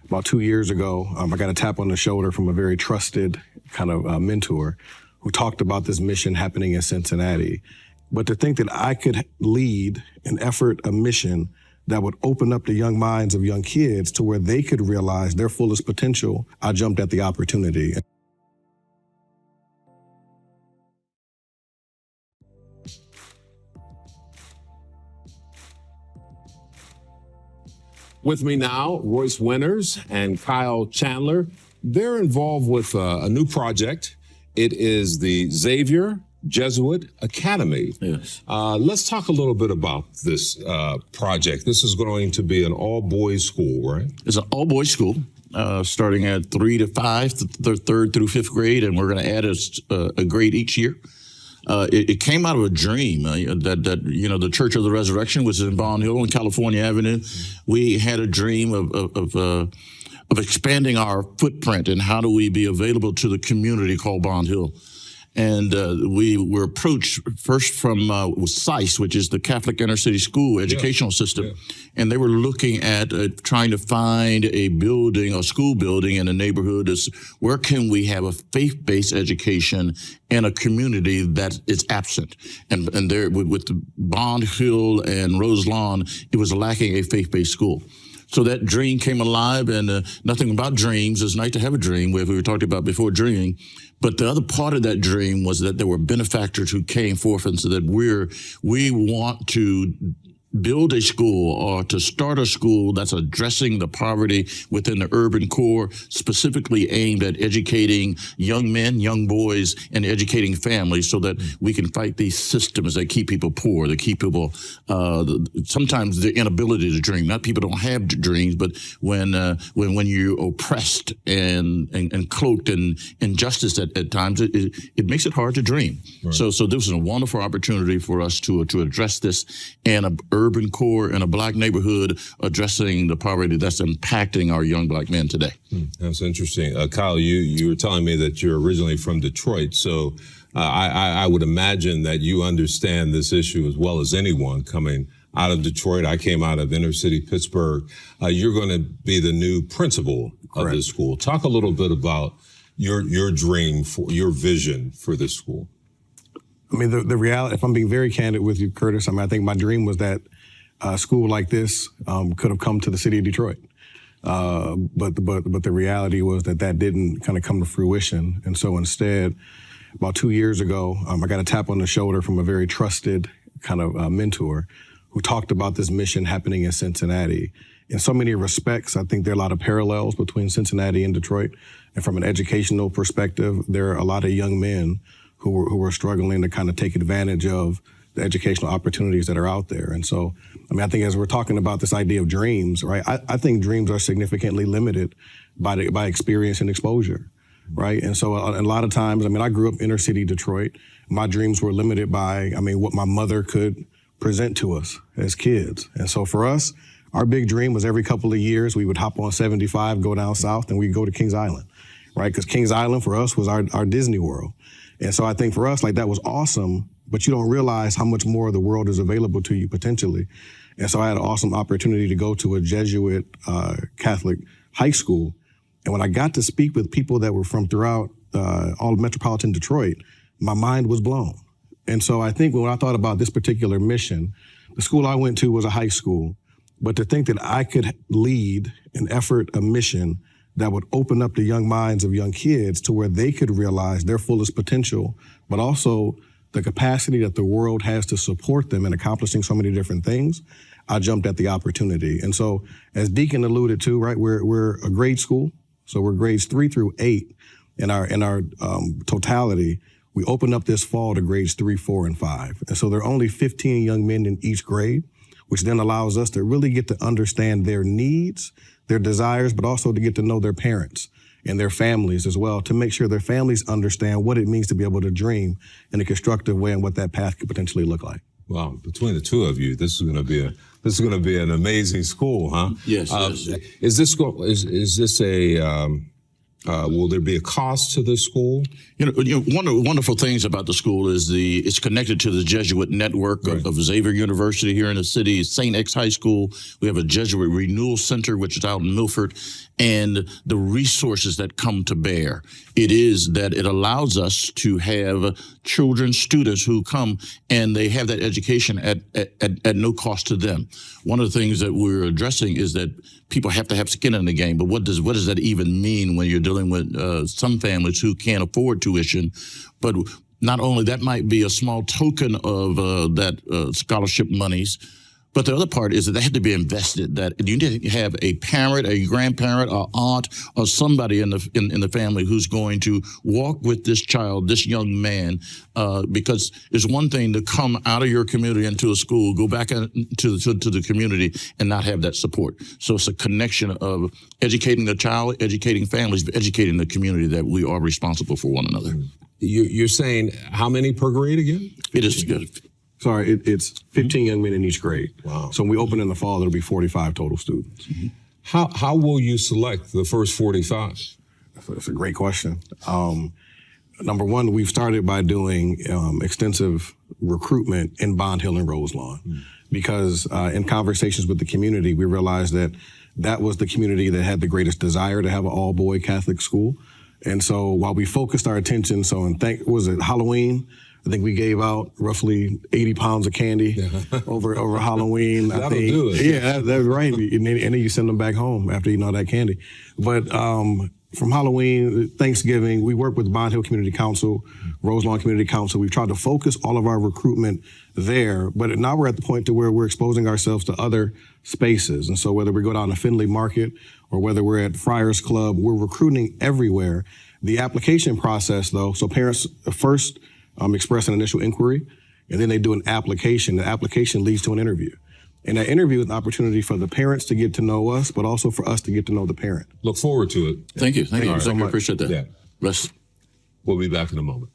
about 2 years ago, I got a tap on the shoulder from a very trusted kind of mentor who talked about this mission happening in Cincinnati. But to think that I could lead an effort, a mission that would open up the young minds of young kids to where they could realize their fullest potential, I jumped at the opportunity. With me now, Royce Winters and Kyle Chandler. They're involved with a new project. It is the Xavier Jesuit Academy. Yes. Let's talk a little bit about this project. This is going to be an all-boys school, right? It's an all-boys school, starting at 3 to 5, third through fifth grade, and we're going to add a grade each year. It came out of a dream that the Church of the Resurrection, which is in Bond Hill and California Avenue. We had a dream of expanding our footprint and how do we be available to the community called Bond Hill. And we were approached first from CICE, which is the Catholic Inner City School Educational System. Yeah. And they were looking at trying to find a building, a school building in a neighborhood. Where can we have a faith-based education in a community that is absent? And there, with the Bond Hill and Roselawn, it was lacking a faith-based school. So that dream came alive, and nothing about dreams. It's nice to have a dream, where we were talking about before dreaming. But the other part of that dream was that there were benefactors who came forth and said that we want to build a school or to start a school that's addressing the poverty within the urban core, specifically aimed at educating young men, young boys, and educating families so that we can fight these systems that keep people poor, that keep people, sometimes the inability to dream. Not people don't have dreams, but when you're oppressed and cloaked in injustice at times, it makes it hard to dream. Right. So this is a wonderful opportunity for us to address this in a urban core in a black neighborhood, addressing the poverty that's impacting our young black men today. That's interesting. Kyle, you were telling me that you're originally from Detroit, so I would imagine that you understand this issue as well as anyone coming out of Detroit. I came out of inner city Pittsburgh. You're going to be the new principal of this school. Talk a little bit about your dream, for your vision for this school. I mean, the reality, if I'm being very candid with you, Curtis, I think my dream was that a school like this could have come to the city of Detroit. But the reality was that didn't kind of come to fruition. And so instead, about 2 years ago, I got a tap on the shoulder from a very trusted kind of mentor who talked about this mission happening in Cincinnati. In so many respects, I think there are a lot of parallels between Cincinnati and Detroit. And from an educational perspective, there are a lot of young men who were struggling to kind of take advantage of the educational opportunities that are out there. And so, I think as we're talking about this idea of dreams, right, I think dreams are significantly limited by experience and exposure, right? And so a lot of times, I grew up inner city Detroit. My dreams were limited by, what my mother could present to us as kids. And so for us, our big dream was every couple of years, we would hop on 75, go down south, and we'd go to Kings Island, right? Because Kings Island for us was our Disney World. And so I think for us, that was awesome, but you don't realize how much more of the world is available to you potentially. And so I had an awesome opportunity to go to a Jesuit Catholic high school. And when I got to speak with people that were from throughout all of metropolitan Detroit, my mind was blown. And so I think when I thought about this particular mission, the school I went to was a high school, but to think that I could lead an effort, a mission that would open up the young minds of young kids to where they could realize their fullest potential, but also the capacity that the world has to support them in accomplishing so many different things, I jumped at the opportunity. And so, as Deacon alluded to, right, we're a grade school, so we're grades 3 through 8 in our totality. We open up this fall to grades 3, 4, and 5. And so there are only 15 young men in each grade, which then allows us to really get to understand their needs, their desires, but also to get to know their parents and their families as well, to make sure their families understand what it means to be able to dream in a constructive way and what that path could potentially look like. Wow, between the two of you, this is going to be an amazing school, huh? Yes. Yes. Is this a Will there be a cost to this school? One of the wonderful things about the school is it's connected to the Jesuit network of Xavier University here in the city, St. X High School. We have a Jesuit Renewal Center, which is out in Milford, and the resources that come to bear. It is that it allows us to have children, students who come and they have that education at no cost to them. One of the things that we're addressing is that people have to have skin in the game, but what does that even mean when you're dealing with some families who can't afford tuition? But not only that might be a small token of that scholarship monies, but the other part is that they have to be invested. That you need to have a parent, a grandparent, or aunt, or somebody in the family who's going to walk with this child, this young man, because it's one thing to come out of your community into a school, go back to the community, and not have that support. So it's a connection of educating the child, educating families, but educating the community that we are responsible for one another. You're saying how many per grade again? It is good. Sorry, it's 15 young men in each grade. Wow. So when we open in the fall, there'll be 45 total students. How will you select the first 45? That's a great question. Number one, we've started by doing extensive recruitment in Bond Hill and Roselawn because in conversations with the community, we realized that was the community that had the greatest desire to have an all-boy Catholic school. And so while we focused our attention, was it Halloween? I think we gave out roughly 80 pounds of candy over Halloween. That'll do it. Yeah, that's right. And then you send them back home after eating all that candy. But from Halloween, Thanksgiving, we work with Bond Hill Community Council, Roselawn Community Council. We've tried to focus all of our recruitment there. But now we're at the point to where we're exposing ourselves to other spaces. And so whether we go down to Findlay Market or whether we're at Friars Club, we're recruiting everywhere. The application process, though, so parents first express an initial inquiry, and then they do an application. The application leads to an interview. And that interview is an opportunity for the parents to get to know us, but also for us to get to know the parent. Look forward to it. Thank you. Thank you. so much. Appreciate that. Yeah. Rest. We'll be back in a moment.